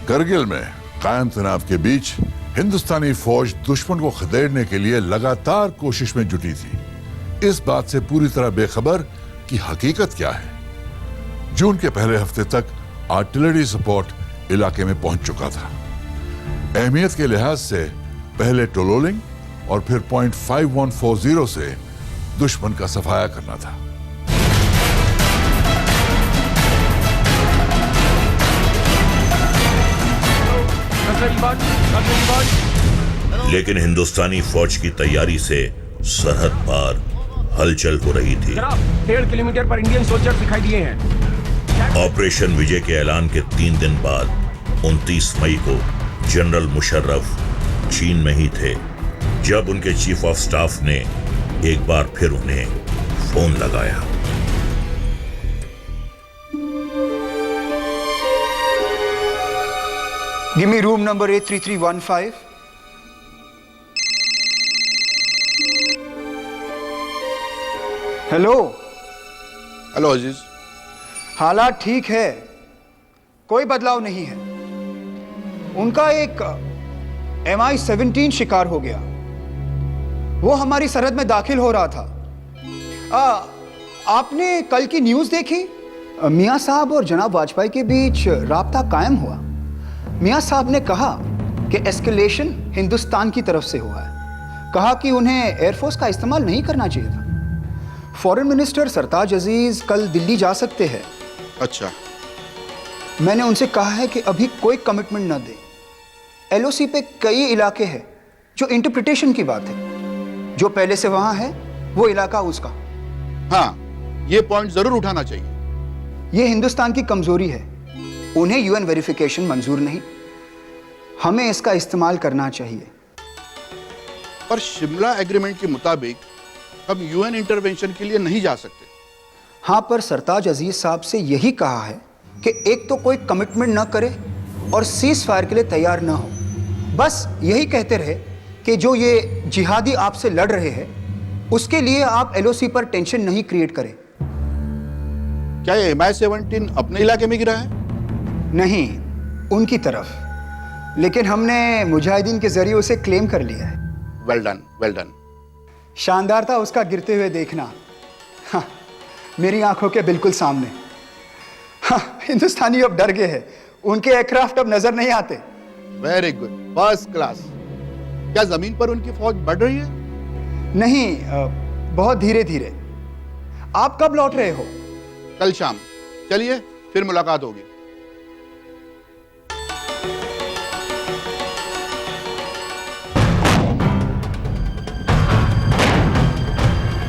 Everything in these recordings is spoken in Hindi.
करगिल में कायम तनाव के बीच हिंदुस्तानी फौज दुश्मन को खदेड़ने के लिए लगातार कोशिश में जुटी थी, इस बात से पूरी तरह बेखबर कि हकीकत क्या है। जून के पहले हफ्ते तक आर्टिलरी सपोर्ट इलाके में पहुंच चुका था। अहमियत के लिहाज से पहले टोलोलिंग और फिर पॉइंट 5140 से दुश्मन का सफाया करना था। लेकिन हिंदुस्तानी फौज की तैयारी से सरहद पार हलचल हो रही थी। 1.5 किलोमीटर पर इंडियन सोल्जर दिखाई दिए हैं। ऑपरेशन विजय के ऐलान के 3 दिन बाद 29 मई को जनरल मुशर्रफ चीन में ही थे जब उनके चीफ ऑफ स्टाफ ने एक बार फिर उन्हें फोन लगाया। Give me room number 83315. Hello hello Aziz. हालात ठीक है, कोई बदलाव नहीं है। उनका एक MI-17 शिकार हो गया। वो हमारी सरहद में दाखिल हो रहा था। आपने कल की न्यूज़ देखी? मियां साहब और जनाब वाजपेयी के बीच राब्ता कायम हुआ। मियां साहब ने कहा कि एस्केलेशन हिंदुस्तान की तरफ से हुआ है। कहा कि उन्हें एयरफोर्स का इस्तेमाल नहीं करना चाहिए था। फॉरेन मिनिस्टर सरताज अजीज कल दिल्ली जा सकते हैं। अच्छा। मैंने उनसे कहा है कि अभी कोई कमिटमेंट ना दें। LOC पे कई इलाके हैं जो इंटरप्रिटेशन की बात है। जो पहले से वहां है वो इलाका उसका। हाँ, ये पॉइंट जरूर उठाना चाहिए। ये हिंदुस्तान की कमजोरी है। उन्हें UN वेरिफिकेशन मंजूर नहीं, हमें इसका इस्तेमाल करना चाहिए। पर शिमला एग्रीमेंट के मुताबिक हम UN इंटरवेंशन के लिए नहीं जा सकते। हाँ, पर सरताज अजीज साहब से यही कहा है कि एक तो कोई कमिटमेंट ना करे और सीज फायर के लिए तैयार ना हो। बस यही कहते रहे कि जो ये जिहादी आपसे लड़ रहे हैं उसके लिए आप LOC पर टेंशन नहीं क्रिएट करें। क्या ये MI-17 अपने इलाके में गिरा है? नहीं, उनकी तरफ। लेकिन हमने मुजाहिदीन के जरिए उसे क्लेम कर लिया है। Well done, well done. शानदार था उसका गिरते हुए देखना। हाँ, मेरी आंखों के बिल्कुल सामने। हाँ, हिंदुस्तानी अब डर गए हैं। उनके एयरक्राफ्ट अब नजर नहीं आते। Very good, first class. क्या जमीन पर उनकी फौज बढ़ रही है? नहीं, बहुत धीरे धीरे। आप कब लौट रहे हो? कल शाम। चलिए फिर मुलाकात होगी।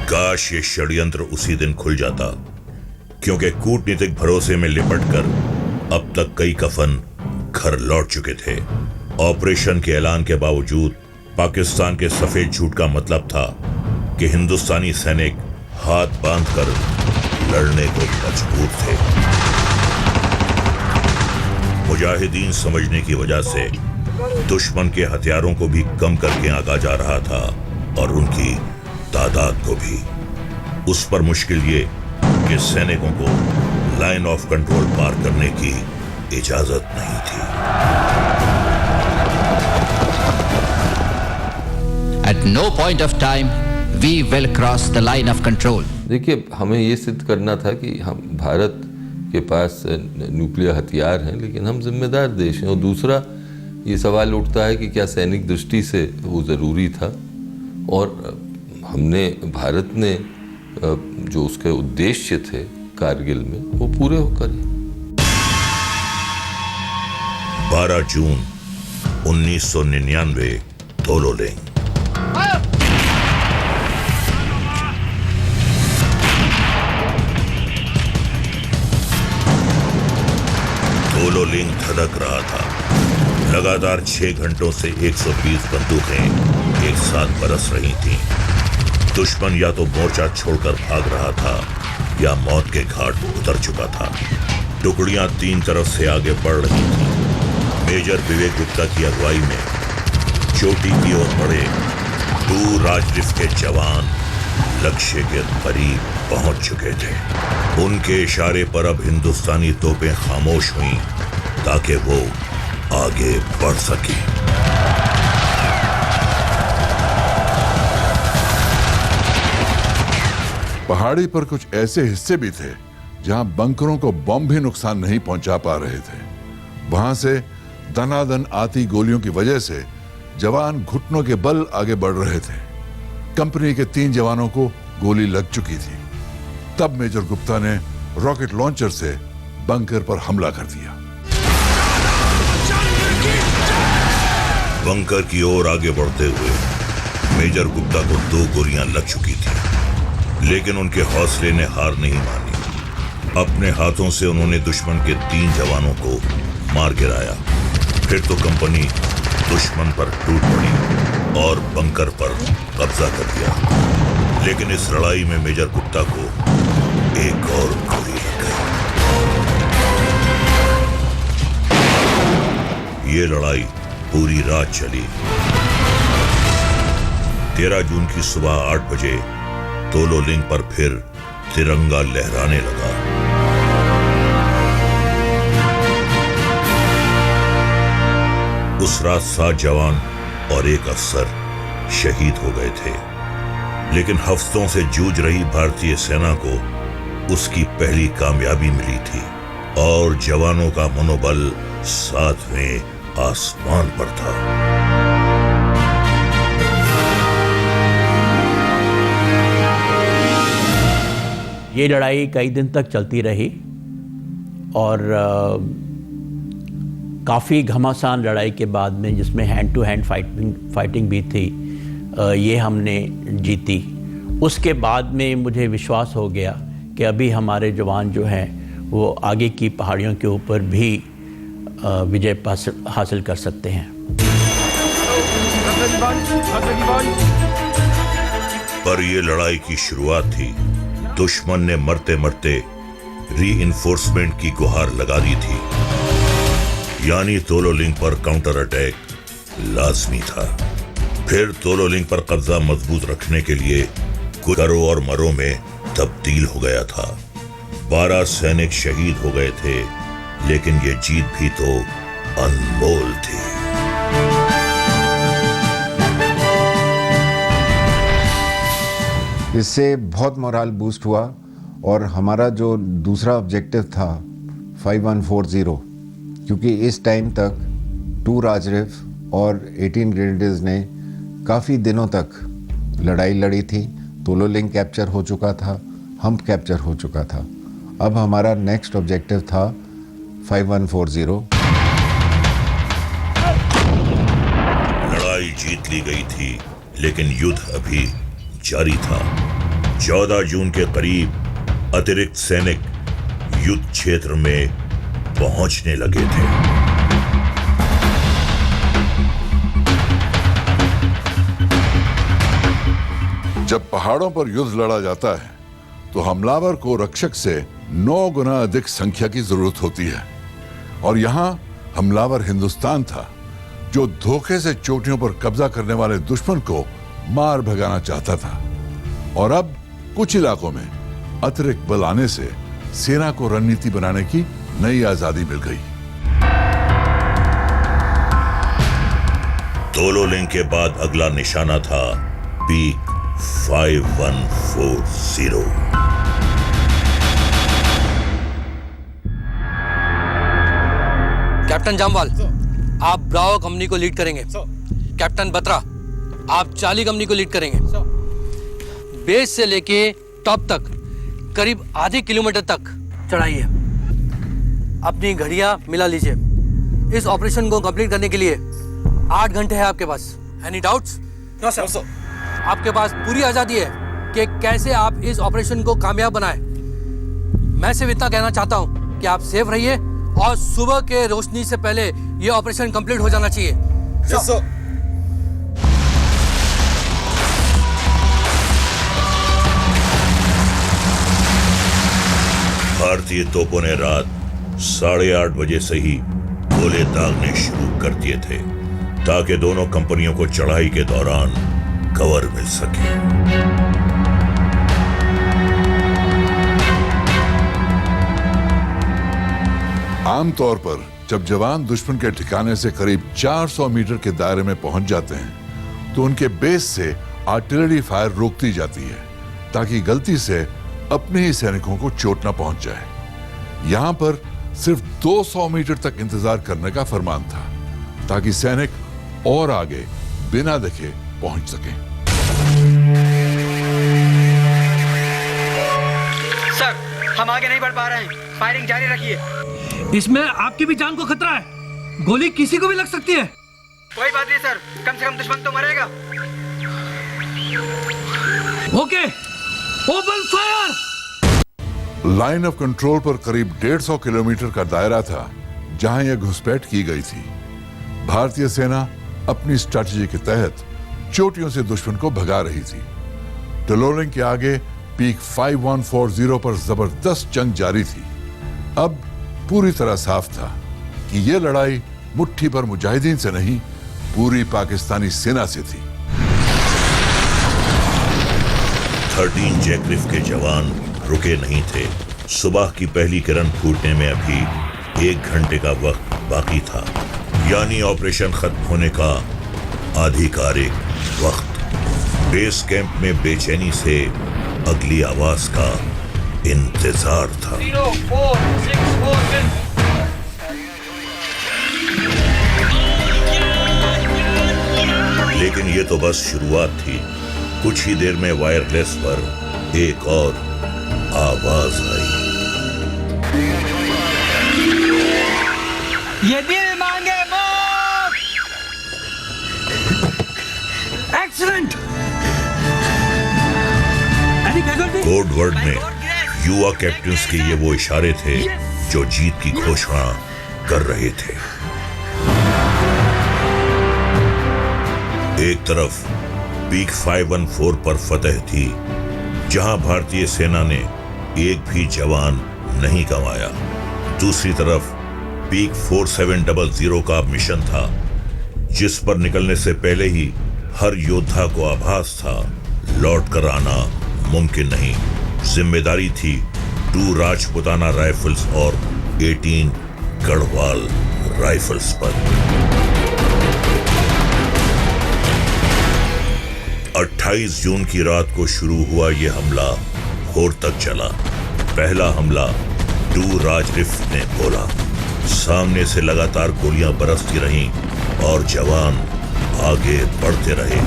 काश ये षड्यंत्र उसी दिन खुल जाता, क्योंकि कूटनीतिक भरोसे में लिपटकर अब तक कई कफन घर लौट चुके थे। ऑपरेशन के ऐलान के बावजूद पाकिस्तान के सफेद झूठ का मतलब था कि हिंदुस्तानी सैनिक हाथ बांधकर लड़ने को मजबूर थे। मुजाहिदीन समझने की वजह से दुश्मन के हथियारों को भी कम करके आंका जा रहा था और उनकी तादाद को भी। उस पर मुश्किल ये कि सैनिकों को लाइन ऑफ कंट्रोल पार करने की इजाजत नहीं थी। At no point of time we will cross the line of control. देखिए, हमें ये सिद्ध करना था कि हम भारत के पास न्यूक्लियर हथियार हैं, लेकिन हम जिम्मेदार देश हैं। और दूसरा ये सवाल उठता है कि क्या सैनिक दृष्टि से वो ज़रूरी था, और हमने भारत ने जो उसके उद्देश्य थे कारगिल में वो पूरे करे। 12 जून 1999 टोलोलिंग। टोलोलिंग धधक रहा था। लगातार 6 घंटों से 120 बंदूकें एक साथ बरस रही थीं। दुश्मन या तो मोर्चा छोड़कर भाग रहा था या मौत के घाट उतर चुका था। टुकड़ियां 3 तरफ से आगे बढ़ रही थीं। मेजर विवेक गुप्ता की अगुवाई में चोटी की ओर बढ़े दूर राजरिफ के जवान लक्ष्य के करीब पहुंच चुके थे। उनके इशारे पर अब हिंदुस्तानी तोपें खामोश हुईं ताकि वो आगे बढ़ सके। पहाड़ी पर कुछ ऐसे हिस्से भी थे जहां बंकरों को बम भी नुकसान नहीं पहुंचा पा रहे थे। वहां से दनादन आती गोलियों की वजह से जवान घुटनों के बल आगे बढ़ रहे थे। कंपनी के 3 जवानों को गोली लग चुकी थी। तब मेजर गुप्ता ने रॉकेट लॉन्चर से बंकर पर हमला कर दिया। बंकर की ओर आगे बढ़ते हुए मेजर गुप्ता को 2 गोलियां लग चुकी थी, लेकिन उनके हौसले ने हार नहीं मानी। अपने हाथों से उन्होंने दुश्मन के 3 जवानों को मार गिराया। फिर तो कंपनी दुश्मन पर टूट पड़ी और बंकर पर कब्जा कर लिया। लेकिन इस लड़ाई में मेजर गुप्ता को एक और गोली लग गई। ये लड़ाई पूरी रात चली। 13 जून की सुबह 8 बजे तोलो लिंक पर फिर तिरंगा लहराने लगा। उस रात 7 जवान और 1 अफसर शहीद हो गए थे। लेकिन हफ्तों से जूझ रही भारतीय सेना को उसकी पहली कामयाबी मिली थी और जवानों का मनोबल 7वें आसमान पर था। ये लड़ाई कई दिन तक चलती रही और काफ़ी घमासान लड़ाई के बाद में, जिसमें हैंड टू हैंड फाइटिंग भी थी, ये हमने जीती। उसके बाद में मुझे विश्वास हो गया कि अभी हमारे जवान जो हैं वो आगे की पहाड़ियों के ऊपर भी विजय हासिल कर सकते हैं। पर यह लड़ाई की शुरुआत थी। दुश्मन ने मरते मरते रीइंफोर्समेंट की गुहार लगा दी थी, यानी तोलो लिंक पर काउंटर अटैक लाजमी था। फिर तोलो लिंक पर कब्जा मजबूत रखने के लिए करो और मरो में तब्दील हो गया था। 12 सैनिक शहीद हो गए थे, लेकिन ये जीत भी तो अनमोल थी। इससे बहुत मोराल बूस्ट हुआ और हमारा जो दूसरा ऑब्जेक्टिव था 5140, क्योंकि इस टाइम तक 2 राजरिफ और 18 ग्रेनेडियर्स ने काफ़ी दिनों तक लड़ाई लड़ी थी। तोलो लिंक कैप्चर हो चुका था, हम्प कैप्चर हो चुका था। अब हमारा नेक्स्ट ऑब्जेक्टिव था 5140। लड़ाई जीत ली गई थी, लेकिन युद्ध अभी जारी था। 14 जून के करीब अतिरिक्त सैनिक युद्ध क्षेत्र में पहुंचने लगे थे। जब पहाड़ों पर युद्ध लड़ा जाता है तो हमलावर को रक्षक से 9 गुना अधिक संख्या की जरूरत होती है, और यहां हमलावर हिंदुस्तान था, जो धोखे से चोटियों पर कब्जा करने वाले दुश्मन को मार भगाना चाहता था। और अब कुछ इलाकों में अतिरिक्त बल आने से सेना को रणनीति बनाने की नई आजादी मिल गई। तोलो लिंक के बाद अगला निशाना था पीक 5140। कैप्टन जामवाल, आप ब्रावो कंपनी को लीड करेंगे। कैप्टन बत्रा, आप चार्ली कंपनी को लीड करेंगे। बेस से लेके टॉप तक करीब आधे किलोमीटर तक चढ़ाइए। अपनी घड़ियां मिला लीजिए। इस ऑपरेशन को कंप्लीट करने के लिए 8 घंटे है आपके पास। Any doubts? No sir. आपके पास पूरी आजादी है कि कैसे आप इस ऑपरेशन को कामयाब बनाएं। मैं सिर्फ इतना कहना चाहता हूं कि आप सेफ रहिए और सुबह के रोशनी से पहले यह ऑपरेशन कंप्लीट हो जाना चाहिए। Yes sir. भारतीय तोपों ने रात 8:30 बजे से ही गोले दागने शुरू कर दिए थे, ताकि दोनों कंपनियों को चढ़ाई के दौरान कवर मिल सके। आमतौर पर जब जवान दुश्मन के ठिकाने से करीब 400 मीटर के दायरे में पहुंच जाते हैं तो उनके बेस से आर्टिलरी फायर रोकती जाती है ताकि गलती से अपने ही सैनिकों को चोट न पहुंच जाए। यहां पर सिर्फ 200 मीटर तक इंतजार करने का फरमान था ताकि सैनिक और आगे बिना देखे पहुंच सकें। सर, हम आगे नहीं बढ़ पा रहे हैं, फायरिंग जारी रखिए। इसमें आपकी भी जान को खतरा है, गोली किसी को भी लग सकती है। कोई बात नहीं सर, कम से कम दुश्मन तो मरेगा। Okay, open fire. Line of control पर करीब 150 किलोमीटर का दायरा था जहां यह घुसपैठ की गई थी। भारतीय सेना अपनी स्ट्रैटेजी के तहत चोटियों से दुश्मन को भगा रही थी। टलोलिंग के आगे पीक 5140 पर जबरदस्त जंग जारी थी। अब पूरी तरह साफ था कि यह लड़ाई मुट्ठी पर मुजाहिदीन से नहीं, पूरी पाकिस्तानी सेना से थी। 13 जैकलिफ के जवान रुके नहीं थे। सुबह की पहली किरण फूटने में अभी 1 घंटे का वक्त बाकी था, यानी ऑपरेशन खत्म होने का आधिकारिक वक्त। बेस कैंप में बेचैनी से अगली आवाज का इंतजार था। 0464 लेकिन ये तो बस शुरुआत थी। कुछ ही देर में वायरलेस पर एक और आवाज आई। ये दिल मांगे मौत। एक्सीडेंट। कोड वर्ड में युवा कैप्टन्स के ये वो इशारे थे जो जीत की घोषणा कर रहे थे। एक तरफ पीक 514 पर फतह थी, जहां भारतीय सेना ने एक भी जवान नहीं गंवाया। दूसरी तरफ पीक 4700 का मिशन था, जिस पर निकलने से पहले ही हर योद्धा को आभास था लौट कर आना मुमकिन नहीं। जिम्मेदारी थी 2 राजपुताना राइफल्स और 18 गढ़वाल राइफल्स पर। 28 जून की रात को शुरू हुआ यह हमला भोर तक चला। पहला हमला 2 राजरिफ ने बोला। सामने से लगातार गोलियां बरसती रहीं और जवान आगे बढ़ते रहे,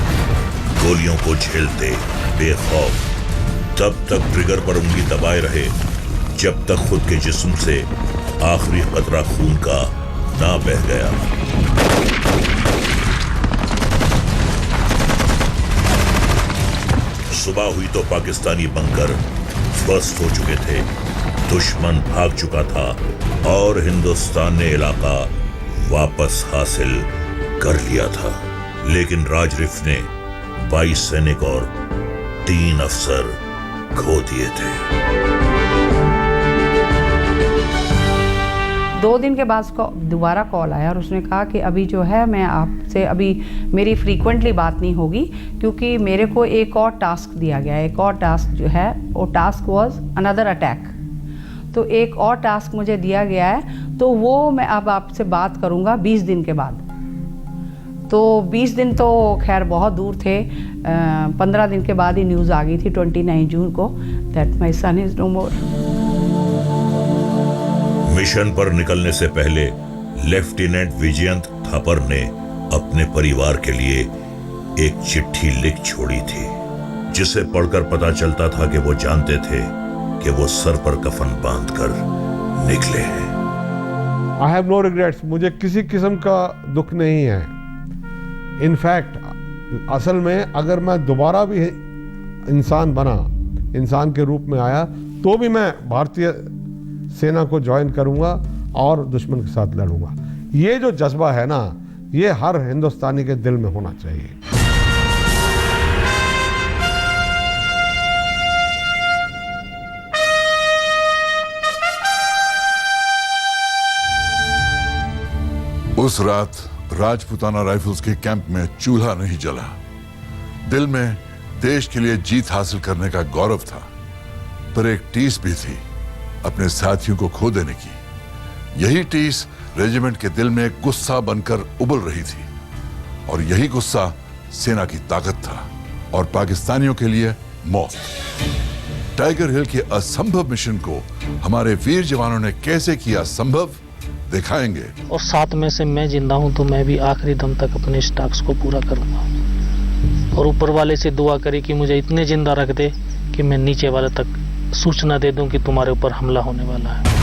गोलियों को झेलते बेखौफ। तब तक ट्रिगर पर उंगली दबाए रहे जब तक खुद के जिस्म से आखिरी कतरा खून का ना बह गया। सुबह हुई तो पाकिस्तानी बंकर ध्वस्त हो चुके थे, दुश्मन भाग चुका था और हिंदुस्तान ने इलाका वापस हासिल कर लिया था। लेकिन राजरिफ ने 22 सैनिक और 3 अफसर खो दिए थे। 2 दिन के बाद उसको दोबारा कॉल आया और उसने कहा कि अभी जो है मैं आपसे अभी मेरी फ्रीक्वेंटली बात नहीं होगी, क्योंकि मेरे को एक और टास्क दिया गया है। एक और टास्क जो है वो टास्क वाज अनदर अटैक। तो एक और टास्क मुझे दिया गया है, तो वो मैं अब आपसे बात करूँगा 20 दिन के बाद। तो 20 दिन तो खैर बहुत दूर थे। 15 दिन के बाद ही न्यूज़ आ गई थी 29 जून को that my son is no more. Mission पर निकलने से पहले लेफ्टिनेंट विजयंत थापर ने अपने परिवार के लिए एक चिट्ठी लिख छोड़ी थी, जिसे पढ़कर पता चलता था कि वो जानते थे कि वो सर पर कफन बांधकर निकले हैं। I have no regrets. मुझे किसी किस्म का दुख नहीं है। इनफैक्ट असल में अगर मैं दोबारा भी इंसान बना, इंसान के रूप में आया, तो भी मैं भारतीय सेना को ज्वाइन करूंगा और दुश्मन के साथ लड़ूंगा। ये जो जज्बा है ना, ये हर हिंदुस्तानी के दिल में होना चाहिए। उस रात राजपुताना राइफल्स के कैंप में चूल्हा नहीं जला। दिल में देश के लिए जीत हासिल करने का गौरव था, पर एक टीस भी थी अपने साथियों को खो देने की। यही टीस रेजिमेंट के दिल में गुस्सा बनकर उबल रही थी और यही गुस्सा सेना की ताकत था और पाकिस्तानियों के लिए मौत। टाइगर हिल के असंभव मिशन को हमारे वीर जवानों ने कैसे किया संभव, दिखाएंगे। और 7 में से मैं जिंदा हूं तो मैं भी आखिरी दम तक अपने इस टास्क को पूरा करूंगा और ऊपर वाले से दुआ करी कि मुझे इतने जिंदा रख दे कि मैं नीचे वाले तक सूचना दे दूं कि तुम्हारे ऊपर हमला होने वाला है।